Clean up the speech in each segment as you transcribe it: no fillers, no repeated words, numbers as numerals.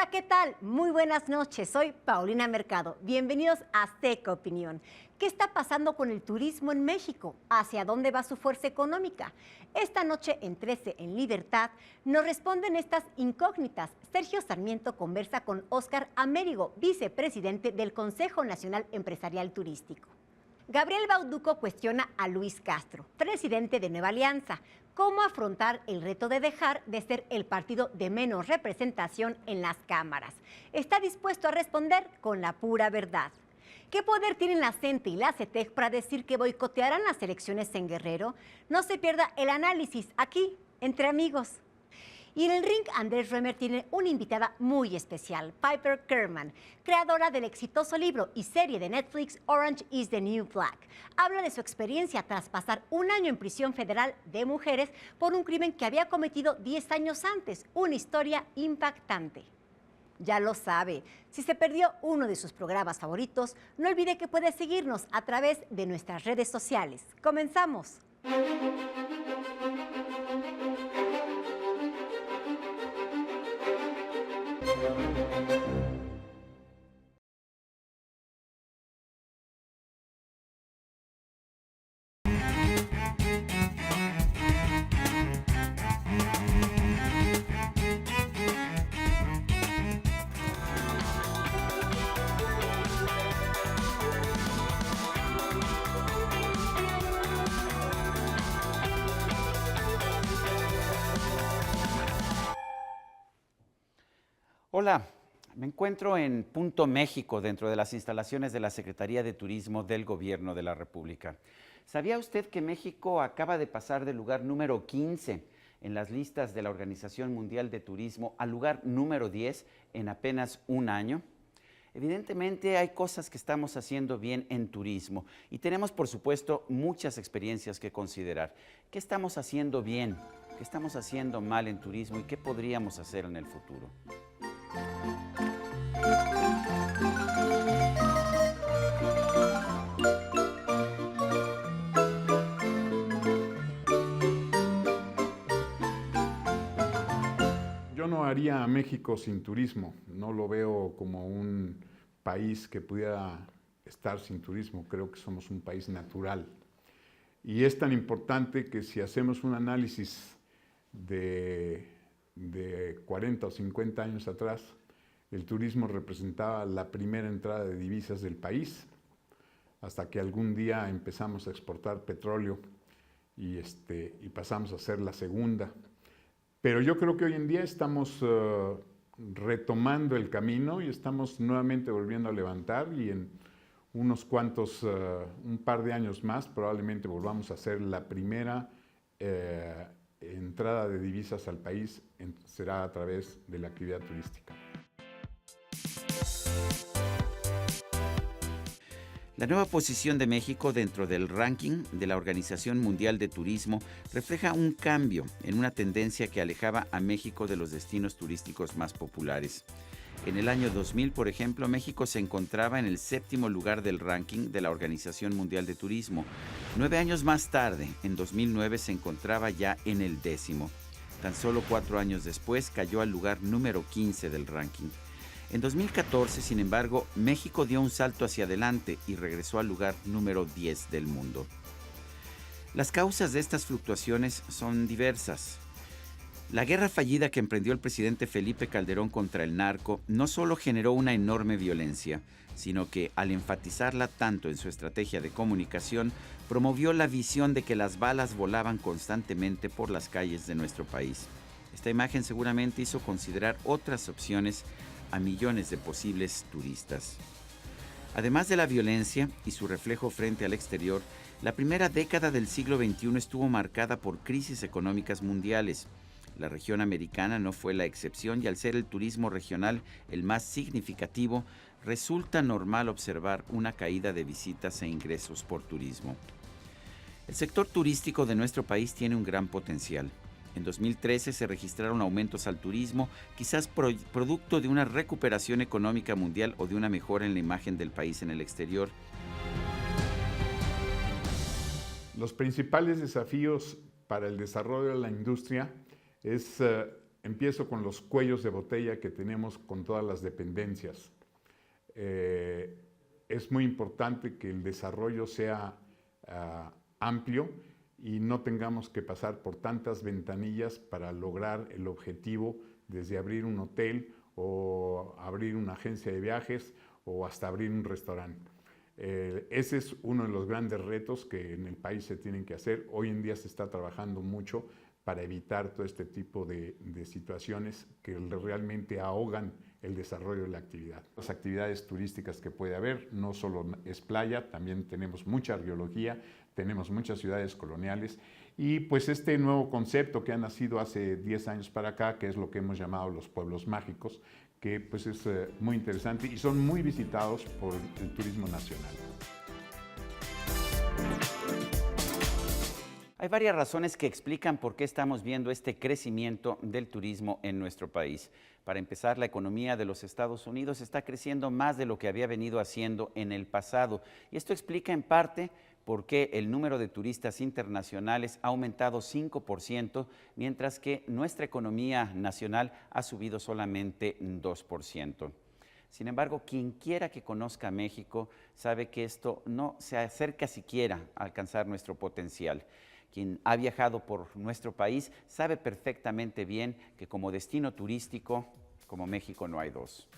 Hola, ¿qué tal? Muy buenas noches, soy Paulina Mercado. Bienvenidos a Azteca Opinión. ¿Qué está pasando con el turismo en México? ¿Hacia dónde va su fuerza económica? Esta noche en 13 en Libertad nos responden estas incógnitas. Sergio Sarmiento conversa con Óscar Amérigo, vicepresidente del Consejo Nacional Empresarial Turístico. Gabriel Bauduco cuestiona a Luis Castro, presidente de Nueva Alianza, cómo afrontar el reto de dejar de ser el partido de menos representación en las cámaras. Está dispuesto a responder con la pura verdad. ¿Qué poder tienen la CENTE y la CETEC para decir que boicotearán las elecciones en Guerrero? No se pierda el análisis aquí, entre amigos. Y en el ring, Andrés Roemer tiene una invitada muy especial, Piper Kerman, creadora del exitoso libro y serie de Netflix Orange is the New Black. Habla de su experiencia tras pasar un año en prisión federal de mujeres por un crimen que había cometido 10 años antes, una historia impactante. Ya lo sabe, si se perdió uno de sus programas favoritos, no olvide que puede seguirnos a través de nuestras redes sociales. ¡Comenzamos! Hola, me encuentro en Punto México, dentro de las instalaciones de la Secretaría de Turismo del Gobierno de la República. ¿Sabía usted que México acaba de pasar del lugar número 15 en las listas de la Organización Mundial de Turismo al lugar número 10 en apenas un año? Evidentemente hay cosas que estamos haciendo bien en turismo y tenemos, por supuesto, muchas experiencias que considerar. ¿Qué estamos haciendo bien? ¿Qué estamos haciendo mal en turismo y qué podríamos hacer en el futuro? Yo no haría a México sin turismo, no lo veo como un país que pudiera estar sin turismo, creo que somos un país natural. Y es tan importante que si hacemos un análisis de 40 o 50 años atrás, el turismo representaba la primera entrada de divisas del país, hasta que algún día empezamos a exportar petróleo y pasamos a ser la segunda. Pero yo creo que hoy en día estamos retomando el camino y estamos nuevamente volviendo a levantar y en unos cuantos, un par de años más, probablemente volvamos a ser la primera entrada de divisas al país, será a través de la actividad turística. La nueva posición de México dentro del ranking de la Organización Mundial de Turismo refleja un cambio en una tendencia que alejaba a México de los destinos turísticos más populares. En el año 2000, por ejemplo, México se encontraba en el 7º lugar del ranking de la Organización Mundial de Turismo. 9 años más tarde, en 2009, se encontraba ya en el 10º. Tan solo 4 años después, cayó al lugar número 15 del ranking. En 2014, sin embargo, México dio un salto hacia adelante y regresó al lugar número 10 del mundo. Las causas de estas fluctuaciones son diversas. La guerra fallida que emprendió el presidente Felipe Calderón contra el narco no solo generó una enorme violencia, sino que, al enfatizarla tanto en su estrategia de comunicación, promovió la visión de que las balas volaban constantemente por las calles de nuestro país. Esta imagen seguramente hizo considerar otras opciones a millones de posibles turistas. Además de la violencia y su reflejo frente al exterior, la primera década del siglo XXI estuvo marcada por crisis económicas mundiales. La región americana no fue la excepción y al ser el turismo regional el más significativo, resulta normal observar una caída de visitas e ingresos por turismo. El sector turístico de nuestro país tiene un gran potencial. En 2013 se registraron aumentos al turismo, quizás producto de una recuperación económica mundial o de una mejora en la imagen del país en el exterior. Los principales desafíos para el desarrollo de la industria es Empiezo con los cuellos de botella que tenemos con todas las dependencias. Es muy importante que el desarrollo sea amplio y no tengamos que pasar por tantas ventanillas para lograr el objetivo, desde abrir un hotel o abrir una agencia de viajes o hasta abrir un restaurante. Ese es uno de los grandes retos que en el país se tienen que hacer. Hoy en día se está trabajando mucho para evitar todo este tipo de situaciones que realmente ahogan el desarrollo de la actividad. Las actividades turísticas que puede haber, no solo es playa, también tenemos mucha arqueología, tenemos muchas ciudades coloniales y pues este nuevo concepto que ha nacido hace 10 años para acá, que es lo que hemos llamado los pueblos mágicos, que pues es muy interesante y son muy visitados por el turismo nacional. Hay varias razones que explican por qué estamos viendo este crecimiento del turismo en nuestro país. Para empezar, la economía de los Estados Unidos está creciendo más de lo que había venido haciendo en el pasado. Y esto explica en parte por qué el número de turistas internacionales ha aumentado 5%, mientras que nuestra economía nacional ha subido solamente 2%. Sin embargo, quien quiera que conozca México sabe que esto no se acerca siquiera a alcanzar nuestro potencial. Quien ha viajado por nuestro país sabe perfectamente bien que como destino turístico, como México no hay dos.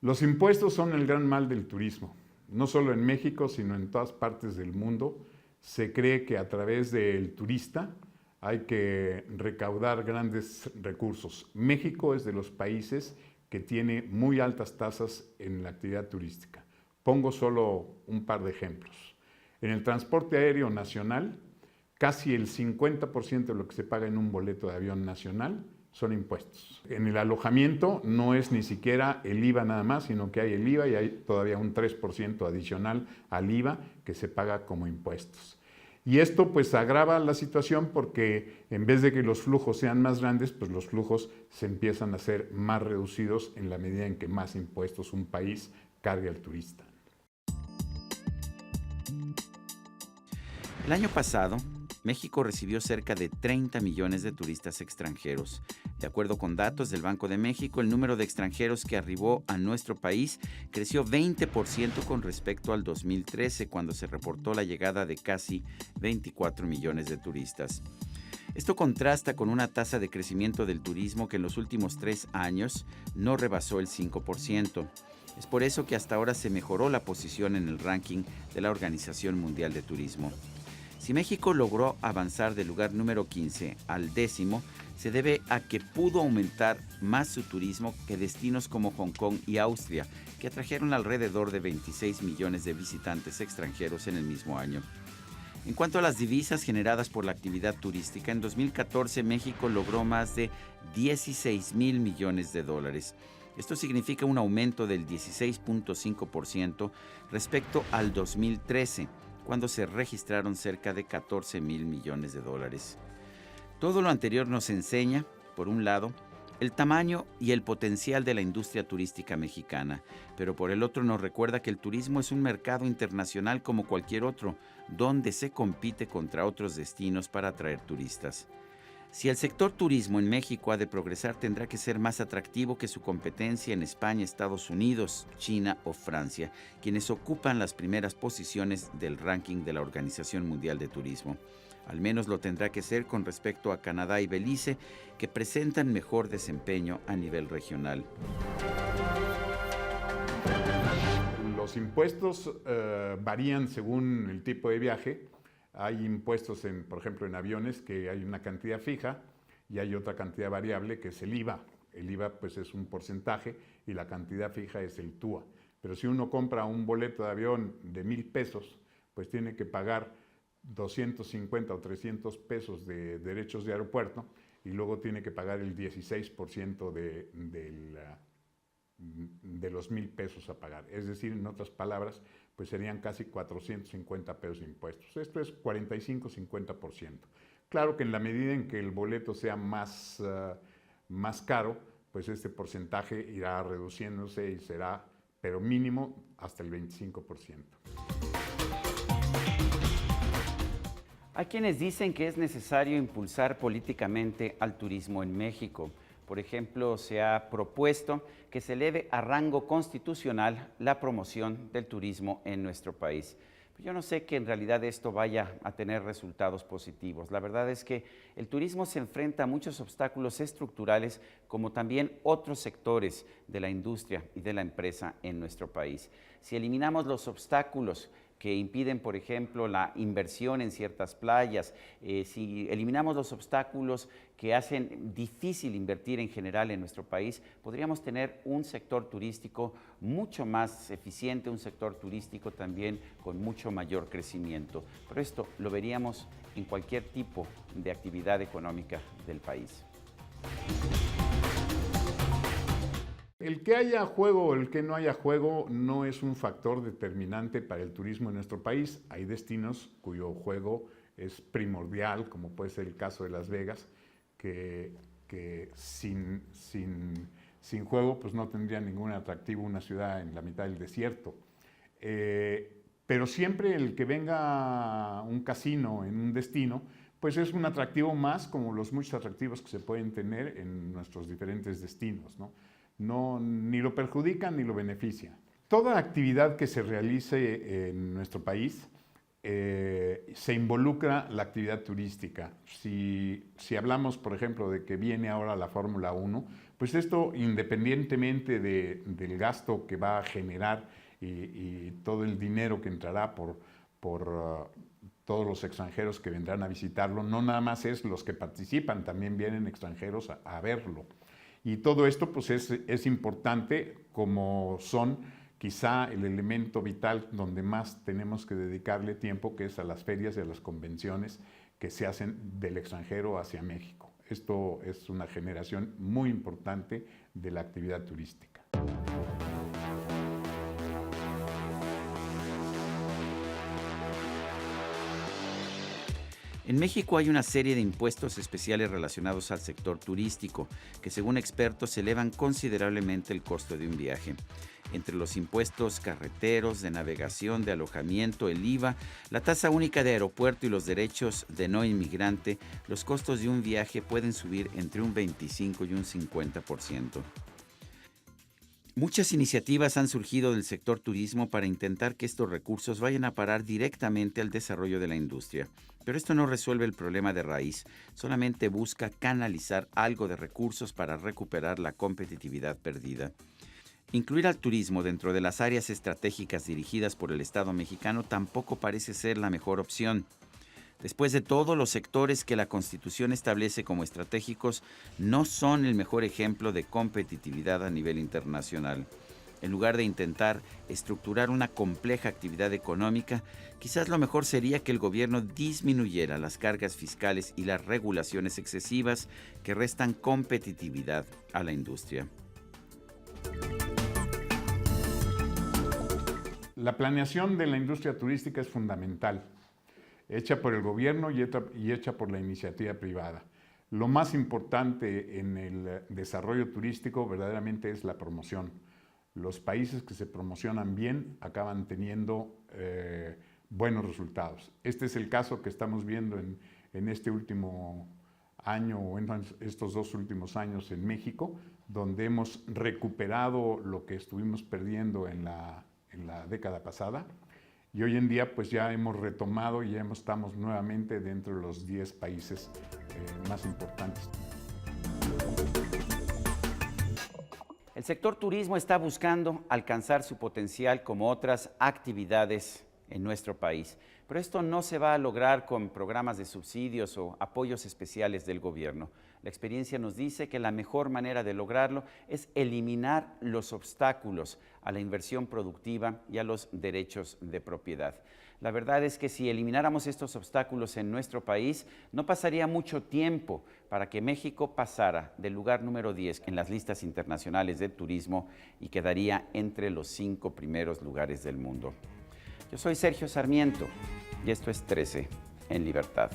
Los impuestos son el gran mal del turismo. No solo en México, sino en todas partes del mundo. Se cree que a través del turista hay que recaudar grandes recursos. México es de los países que tiene muy altas tasas en la actividad turística. Pongo solo un par de ejemplos. En el transporte aéreo nacional, casi el 50% de lo que se paga en un boleto de avión nacional son impuestos. En el alojamiento no es ni siquiera el IVA nada más, sino que hay el IVA y hay todavía un 3% adicional al IVA que se paga como impuestos. Y esto pues agrava la situación porque en vez de que los flujos sean más grandes, pues los flujos se empiezan a hacer más reducidos en la medida en que más impuestos un país cargue al turista. El año pasado, México recibió cerca de 30 millones de turistas extranjeros. De acuerdo con datos del Banco de México, el número de extranjeros que arribó a nuestro país creció 20% con respecto al 2013, cuando se reportó la llegada de casi 24 millones de turistas. Esto contrasta con una tasa de crecimiento del turismo que en los últimos 3 años no rebasó el 5%. Es por eso que hasta ahora se mejoró la posición en el ranking de la Organización Mundial de Turismo. Si México logró avanzar del lugar número 15 al 10º, se debe a que pudo aumentar más su turismo que destinos como Hong Kong y Austria, que atrajeron alrededor de 26 millones de visitantes extranjeros en el mismo año. En cuanto a las divisas generadas por la actividad turística, en 2014 México logró más de 16 mil millones de dólares. Esto significa un aumento del 16.5% respecto al 2013, cuando se registraron cerca de 14 mil millones de dólares. Todo lo anterior nos enseña, por un lado, el tamaño y el potencial de la industria turística mexicana, pero por el otro nos recuerda que el turismo es un mercado internacional como cualquier otro, donde se compite contra otros destinos para atraer turistas. Si el sector turismo en México ha de progresar, tendrá que ser más atractivo que su competencia en España, Estados Unidos, China o Francia, quienes ocupan las primeras posiciones del ranking de la Organización Mundial de Turismo. Al menos lo tendrá que ser con respecto a Canadá y Belice, que presentan mejor desempeño a nivel regional. Los impuestos varían según el tipo de viaje. Hay impuestos, por ejemplo, en aviones, que hay una cantidad fija y hay otra cantidad variable que es el IVA. El IVA pues es un porcentaje y la cantidad fija es el TUA. Pero si uno compra un boleto de avión de 1,000 pesos, pues tiene que pagar 250 o 300 pesos de derechos de aeropuerto y luego tiene que pagar el 16% de los 1,000 pesos a pagar. Es decir, en otras palabras, pues serían casi 450 pesos de impuestos. Esto es 45-50%. Claro que en la medida en que el boleto sea más caro, pues este porcentaje irá reduciéndose y será, pero mínimo, hasta el 25%. Hay quienes dicen que es necesario impulsar políticamente al turismo en México. Por ejemplo, se ha propuesto que se eleve a rango constitucional la promoción del turismo en nuestro país. Yo no sé que en realidad esto vaya a tener resultados positivos. La verdad es que el turismo se enfrenta a muchos obstáculos estructurales, como también otros sectores de la industria y de la empresa en nuestro país. Si eliminamos los obstáculos que impiden, por ejemplo, la inversión en ciertas playas, si eliminamos los obstáculos que hacen difícil invertir en general en nuestro país, podríamos tener un sector turístico mucho más eficiente, un sector turístico también con mucho mayor crecimiento. Pero esto lo veríamos en cualquier tipo de actividad económica del país. El que haya juego o el que no haya juego no es un factor determinante para el turismo en nuestro país. Hay destinos cuyo juego es primordial, como puede ser el caso de Las Vegas, que sin juego pues no tendría ningún atractivo una ciudad en la mitad del desierto. Pero siempre el que venga un casino en un destino, pues es un atractivo más, como los muchos atractivos que se pueden tener en nuestros diferentes destinos, ¿no? No, ni lo perjudica ni lo beneficia. Toda actividad que se realice en nuestro país se involucra la actividad turística. Si hablamos, por ejemplo, de que viene ahora la Fórmula 1, pues esto, independientemente del gasto que va a generar y todo el dinero que entrará por todos los extranjeros que vendrán a visitarlo, no nada más es los que participan, también vienen extranjeros a verlo. Y todo esto pues es importante, como son quizá el elemento vital donde más tenemos que dedicarle tiempo, que es a las ferias y a las convenciones que se hacen del extranjero hacia México. Esto es una generación muy importante de la actividad turística. En México hay una serie de impuestos especiales relacionados al sector turístico, que según expertos elevan considerablemente el costo de un viaje. Entre los impuestos carreteros, de navegación, de alojamiento, el IVA, la tasa única de aeropuerto y los derechos de no inmigrante, los costos de un viaje pueden subir entre un 25 y un 50%. Muchas iniciativas han surgido del sector turismo para intentar que estos recursos vayan a parar directamente al desarrollo de la industria. Pero esto no resuelve el problema de raíz, solamente busca canalizar algo de recursos para recuperar la competitividad perdida. Incluir al turismo dentro de las áreas estratégicas dirigidas por el Estado mexicano tampoco parece ser la mejor opción. Después de todo, los sectores que la Constitución establece como estratégicos no son el mejor ejemplo de competitividad a nivel internacional. En lugar de intentar estructurar una compleja actividad económica, quizás lo mejor sería que el gobierno disminuyera las cargas fiscales y las regulaciones excesivas que restan competitividad a la industria. La planeación de la industria turística es fundamental, hecha por el gobierno y hecha por la iniciativa privada. Lo más importante en el desarrollo turístico verdaderamente es la promoción. Los países que se promocionan bien acaban teniendo buenos resultados. Este es el caso que estamos viendo en este último año o en estos 2 últimos años en México, donde hemos recuperado lo que estuvimos perdiendo en la década pasada. Y hoy en día pues ya hemos retomado y ya estamos nuevamente dentro de los 10 países más importantes. El sector turismo está buscando alcanzar su potencial como otras actividades en nuestro país, pero esto no se va a lograr con programas de subsidios o apoyos especiales del gobierno. La experiencia nos dice que la mejor manera de lograrlo es eliminar los obstáculos a la inversión productiva y a los derechos de propiedad. La verdad es que si elimináramos estos obstáculos en nuestro país, no pasaría mucho tiempo para que México pasara del lugar número 10 en las listas internacionales de turismo y quedaría entre los 5 primeros lugares del mundo. Yo soy Sergio Sarmiento y esto es 13 en Libertad.